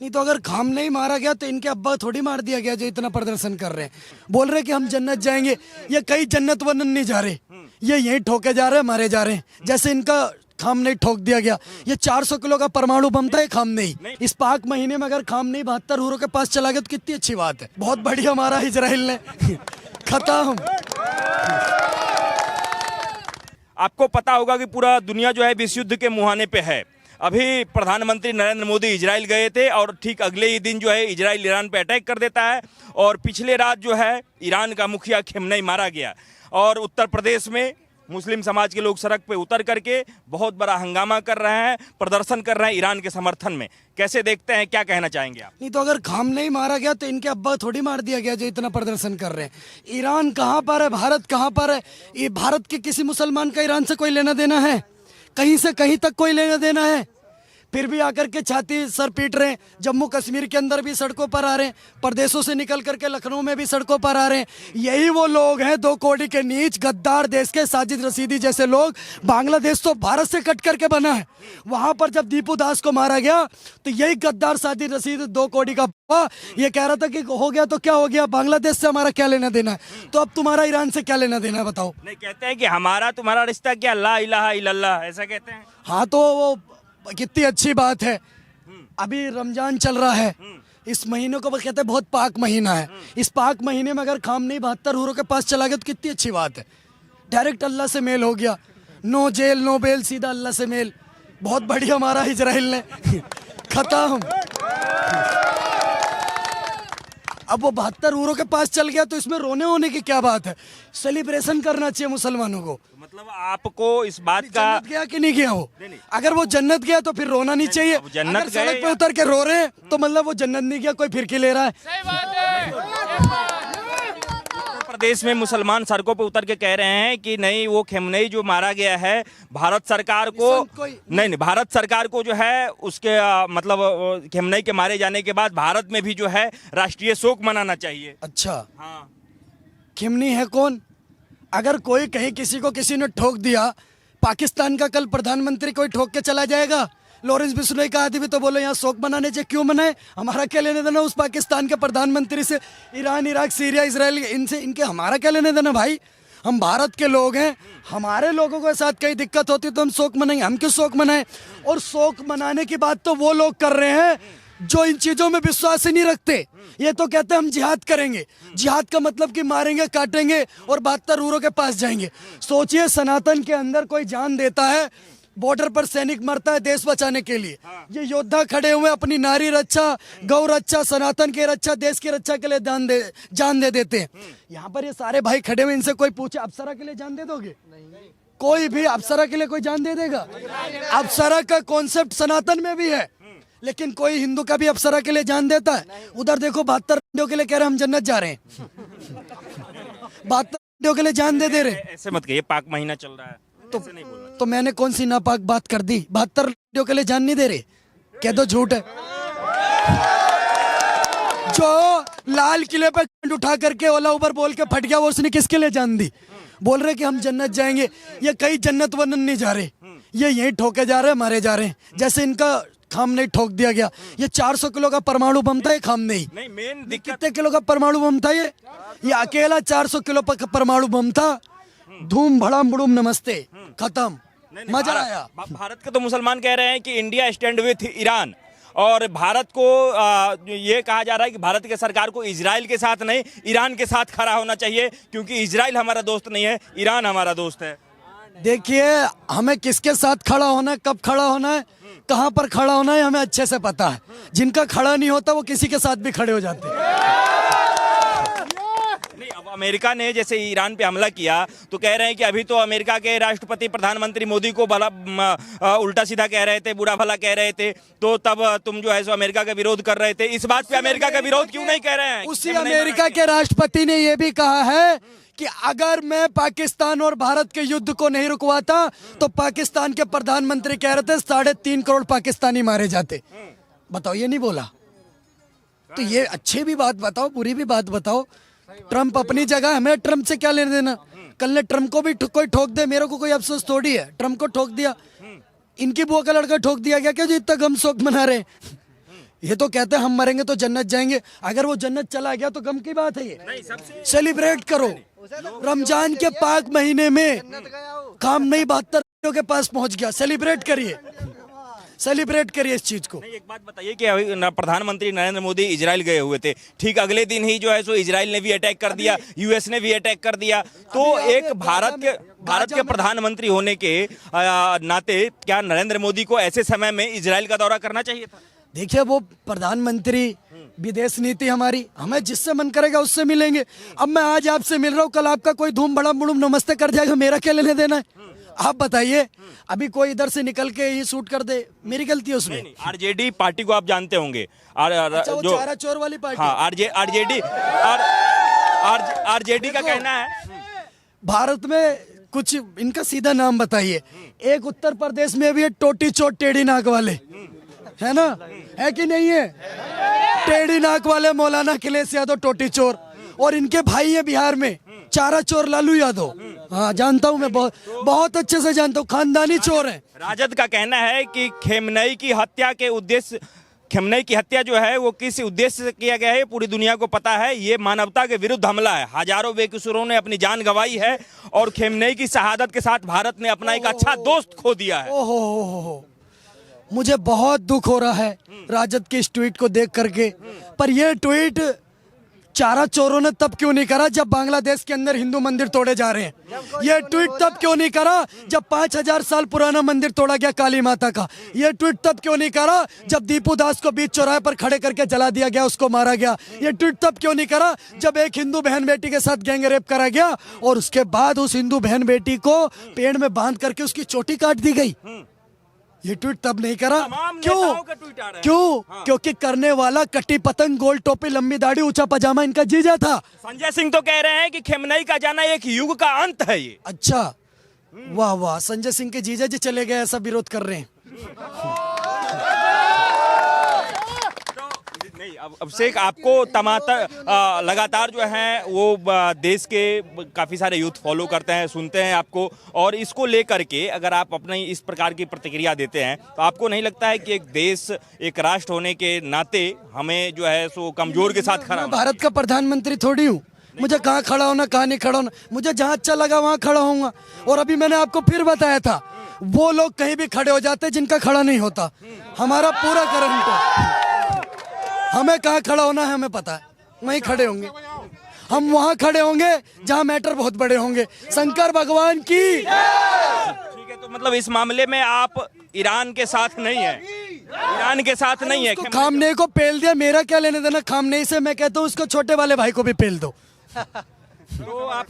नहीं तो अगर खामनेई मारा गया तो इनके अब्बा थोड़ी मार दिया गया जो इतना प्रदर्शन कर रहे हैं। बोल रहे कि हम जन्नत जाएंगे। ये कई जन्नत वन्नत नहीं जा रहे, ये यहीं ठोके जा रहे हैं, मारे जा रहे हैं। जैसे इनका खामनेई ठोक दिया गया। ये 400 किलो का परमाणु बम था ये खामनेई। इस पाक महीने में अगर खामनेई 72 हुरों के पास चला गया तो कितनी अच्छी बात है। बहुत बढ़िया मारा इजराइल ने। खत्म। आपको पता होगा कि पूरा दुनिया जो है विश्व युद्ध के मुहाने पे है। अभी प्रधानमंत्री नरेंद्र मोदी इजराइल गए थे और ठीक अगले ही दिन जो है इजराइल ईरान पे अटैक कर देता है और पिछले रात जो है ईरान का मुखिया खमेनी मारा गया। और उत्तर प्रदेश में मुस्लिम समाज के लोग सड़क पे उतर करके बहुत बड़ा हंगामा कर रहे हैं, प्रदर्शन कर रहे हैं ईरान के समर्थन में। कैसे देखते हैं, क्या कहना चाहेंगे आप? नहीं तो अगर खामनेई मारा गया तो इनके अब्बा थोड़ी मार दिया गया जो इतना प्रदर्शन कर रहे हैं। ईरान कहाँ पर है, भारत कहाँ पर है? ये भारत के किसी मुसलमान का ईरान से कोई लेना देना है? कहीं से कहीं तक कोई लेना देना है? फिर भी आकर के छाती सर पीट रहे हैं। जम्मू कश्मीर के अंदर भी सड़कों पर आ रहे हैं, प्रदेशों से निकल करके लखनऊ में भी सड़कों पर आ रहे हैं। यही वो लोग हैं 2 कौड़ी के नीच गद्दार देश के साजिद रशीदी जैसे लोग। बांग्लादेश तो भारत से कट करके बना है। वहां पर जब दीपू दास को मारा गया तो यही गद्दार साजिद रशीद 2 कौड़ी का ये कह रहा था कि हो गया तो क्या हो गया, बांग्लादेश से हमारा क्या लेना देना है। तो अब तुम्हारा ईरान से क्या लेना देना है बताओ? नहीं, कहते हैं कि हमारा तुम्हारा रिश्ता क्या, ला इलाहा इल्लल्लाह, ऐसा कहते हैं। हाँ तो वो कितनी अच्छी बात है। अभी रमजान चल रहा है, इस महीने को कहते हैं बहुत पाक महीना है। इस पाक महीने में अगर खामनेई 72 हुरों के पास चला गया तो कितनी अच्छी बात है। डायरेक्ट अल्लाह से मेल हो गया, नो जेल नो बेल, सीधा अल्लाह से मेल। बहुत बढ़िया मारा इजराइल ने। खत्म। अब वो 72 हुरों के पास चल गया तो इसमें रोने होने की क्या बात है? सेलिब्रेशन करना चाहिए मुसलमानों को। मतलब आपको इस बात का जन्नत गया कि नहीं गया वो? अगर वो जन्नत गया तो फिर रोना नहीं चाहिए। अब जन्नत अगर सड़क गए पे उतर के रो रहे हैं तो मतलब वो जन्नत नहीं गया, कोई फिरकी ले रहा है। सही बात है। उत्तर प्रदेश में मुसलमान सड़कों पे उतर के कह रहे हैं कि नहीं, वो खमेनी जो मारा गया है भारत सरकार को नहीं, भारत सरकार को जो है उसके मतलब खमेनी के मारे जाने के बाद भारत में भी जो है राष्ट्रीय शोक मनाना चाहिए। अच्छा, हाँ, खिमनी है कौन? अगर कोई कहीं किसी को किसी ने ठोक दिया, पाकिस्तान का कल प्रधानमंत्री कोई ठोक के चला जाएगा? लॉरेंस बिश्नोई का आदमी तो बोलो यहाँ शोक मनाने चाहिए। क्यों मनाए? हमारा क्या लेने देना उस पाकिस्तान के प्रधानमंत्री से? ईरान, इराक, सीरिया, इसराइल, इनसे इनके हमारा क्या लेने देना भाई? हम भारत के लोग हैं। हमारे लोगों के साथ कहीं दिक्कत होती तो हम शोक मनाएंगे। हम क्यों शोक मनाएं? और शोक मनाने की बात तो वो लोग कर रहे हैं जो इन चीजों में विश्वास ही नहीं रखते। ये तो कहते हैं हम जिहाद करेंगे। जिहाद का मतलब कि मारेंगे, काटेंगे और 72 हुरों के पास जाएंगे। सोचिए, सनातन के अंदर कोई जान देता है, बॉर्डर पर सैनिक मरता है देश बचाने के लिए। ये योद्धा खड़े हुए अपनी नारी रक्षा, गौ रक्षा, सनातन की रक्षा, देश की रक्षा के लिए जान दे देते हैं। यहाँ पर ये सारे भाई खड़े हुए, इनसे कोई पूछे अप्सरा के लिए जान दे दोगे? कोई भी अप्सरा के लिए कोई जान दे देगा? अप्सरा का कॉन्सेप्ट सनातन में भी है, लेकिन कोई हिंदू का भी अप्सरा के लिए जान देता है? उधर देखो 72 के लिए कह रहे हैं हम जन्नत जा रहे हैं। 72 के लिए जान दे रहे। ऐसे मत कहिए, पाक महीना चल रहा है तो मैंने कौन सी नापाक बात कर दी? 72 के लिए जान नहीं दे रहे? कह दो झूठ है। जो लाल किले पे उठा करके ओला उबर बोल के फट गया, वो उसने किसके लिए जान दी? बोल रहे कि हम जन्नत जाएंगे। ये कई जन्नत वन्नत नहीं जा रहे, ये यहीं ठोके जा रहे हैं, मारे जा रहे हैं। जैसे इनका खामनेई ठोक दिया गया। ये 400 किलो का परमाणु बम था ये खामनेई। नहीं, मेन दिक्कत कितने किलो का परमाणु बम था ये अकेला 400 किलो का परमाणु बम था। धूम भड़ाम बुड़ूम नमस्ते, खत्म। मजा आया। भारत के तो मुसलमान कह रहे हैं कि इंडिया स्टैंड विथ ईरान, और भारत को ये कहा जा रहा है कि भारत की सरकार को इजराइल के साथ नहीं, ईरान के साथ खड़ा होना चाहिए, क्योंकि इजराइल हमारा दोस्त नहीं है, ईरान हमारा दोस्त है। देखिए, हमें किसके साथ खड़ा होना है, कब खड़ा होना है, कहां पर खड़ा होना है, हमें अच्छे से पता है। जिनका खड़ा नहीं होता वो किसी के साथ भी खड़े हो जाते हैं। नहीं, अब अमेरिका ने जैसे ईरान पे हमला किया तो कह रहे हैं कि अभी तो अमेरिका के राष्ट्रपति प्रधानमंत्री मोदी को भला उल्टा सीधा कह रहे थे, बुरा भला कह रहे थे, तो तब तुम जो है सो अमेरिका का विरोध कर रहे थे। इस बात पे अमेरिका का विरोध क्यों नहीं कह रहे हैं? उसी अमेरिका के राष्ट्रपति ने यह भी कहा है कि अगर मैं पाकिस्तान और भारत के युद्ध को नहीं रुकवाता तो पाकिस्तान के प्रधानमंत्री कह रहे थे 3.5 करोड़ पाकिस्तानी मारे जाते। बताओ, ये नहीं बोला तो ये अच्छी भी बात बताओ, बुरी भी बात बताओ। ट्रंप अपनी जगह, हमें ट्रंप से क्या लेने देना? कल ने ट्रंप को भी कोई ठोक दे, मेरे को कोई अफसोस थोड़ी है। ट्रंप को ठोक दिया, इनकी बुआ का लड़का ठोक दिया गया क्या जो इतना गम शोक मना रहे? ये तो कहते हैं हम मरेंगे तो जन्नत जाएंगे। अगर वो जन्नत चला गया तो गम की बात है ये। सेलिब्रेट करो रमजान के पाक महीने में। काम नहीं 72 के पास पहुंच गया, सेलिब्रेट करिए, सेलिब्रेट करिए इस चीज को। एक बात बताइए कि अभी प्रधानमंत्री नरेंद्र मोदी इजराइल गए हुए थे, ठीक अगले दिन ही जो है सो इजराइल ने भी अटैक कर दिया, यूएस ने भी अटैक कर दिया। तो एक भारत के प्रधानमंत्री होने के नाते क्या नरेंद्र मोदी को ऐसे समय में इजराइल का दौरा करना चाहिए था? देखिए वो प्रधानमंत्री, विदेश नीति हमारी, हमें जिससे मन करेगा उससे मिलेंगे। अब मैं आज आपसे मिल रहा हूँ, कल आपका कोई धूम बड़ा मुड़ुम नमस्ते कर जाएगा, मेरा क्या लेने देना है? आप बताइए। अभी कोई इधर से निकल के ही शूट कर दे, मेरी गलती है उसमें? आरजेडी पार्टी को आप जानते होंगे, अच्छा, वो चारा चोर वाली पार्टी। हाँ, आरजेडी का कहना है भारत में कुछ इनका सीधा नाम बताइए। एक उत्तर प्रदेश में भी है टोटी चोर टेढ़ी नाक वाले, है ना, है कि नहीं है? टेढ़ी नाक वाले मौलाना अखिलेश यादव टोटी चोर, और इनके भाई है बिहार में चारा चोर लालू यादव। हाँ जानता हूँ मैं, बहुत अच्छे से जानता हूँ, खानदानी चोर है। राजद का कहना है कि खेमनई की हत्या के उद्देश्य, खेमनई की हत्या जो है वो किस उद्देश्य से किया गया है पूरी दुनिया को पता है। ये मानवता के विरुद्ध हमला है, हजारों बेकसूरों ने अपनी जान गंवाई है और खेमनई की शहादत के साथ भारत ने अपना एक अच्छा दोस्त खो दिया है। ओहो, मुझे बहुत दुख हो रहा है राजद के इस ट्वीट को देख करके। पर यह ट्वीट चारा चोरों ने तब क्यों नहीं करा जब बांग्लादेश के अंदर हिंदू मंदिर तोड़े जा रहे हैं? यह ट्वीट तब क्यों नहीं करा जब 5000 साल पुराना मंदिर तोड़ा गया काली माता का? यह ट्वीट तब क्यों नहीं करा जब दीपू दास को बीच चौराहे पर खड़े करके जला दिया गया, उसको मारा गया? यह ट्वीट तब क्यों नहीं करा जब एक हिंदू बहन बेटी के साथ गैंग रेप करा गया और उसके बाद उस हिंदू बहन बेटी को पेड़ में बांध करके उसकी चोटी काट दी गई? ये ट्वीट तब नहीं करा। क्यों? क्योंकि करने वाला कटी पतंग, गोल टोपी, लंबी दाढ़ी, ऊंचा पजामा इनका जीजा था। संजय सिंह तो कह रहे हैं कि खेमनई का जाना एक युग का अंत है ये। अच्छा, वाह वाह, संजय सिंह के जीजा जी चले गए, ऐसा विरोध कर रहे हैं। नहीं, अब से आपको लगातार जो है वो देश के काफ़ी सारे यूथ फॉलो करते हैं, सुनते हैं आपको, और इसको लेकर के अगर आप अपनी इस प्रकार की प्रतिक्रिया देते हैं तो आपको नहीं लगता है कि एक देश, एक राष्ट्र होने के नाते हमें जो है सो कमजोर के साथ खड़ा? भारत का प्रधानमंत्री थोड़ी हूँ, मुझे कहाँ खड़ा होना कहाँ नहीं खड़ा होना, मुझे जहाँ अच्छा लगा वहाँ खड़ा होऊंगा। और अभी मैंने आपको फिर बताया था, वो लोग कहीं भी खड़े हो जाते जिनका खड़ा नहीं होता। हमारा पूरा करंट है, हमें कहाँ खड़ा होना है हमें पता है, वहीं खड़े होंगे हम, वहाँ खड़े होंगे जहाँ मैटर बहुत बड़े होंगे। शंकर भगवान की। ठीक है, तो मतलब इस मामले में आप ईरान के साथ नहीं है? ईरान के साथ नहीं है। खामनेई को पेल दिया, मेरा क्या लेने देना खामनेई से? मैं कहता हूँ उसको छोटे वाले भाई को भी पेल दो। तो आप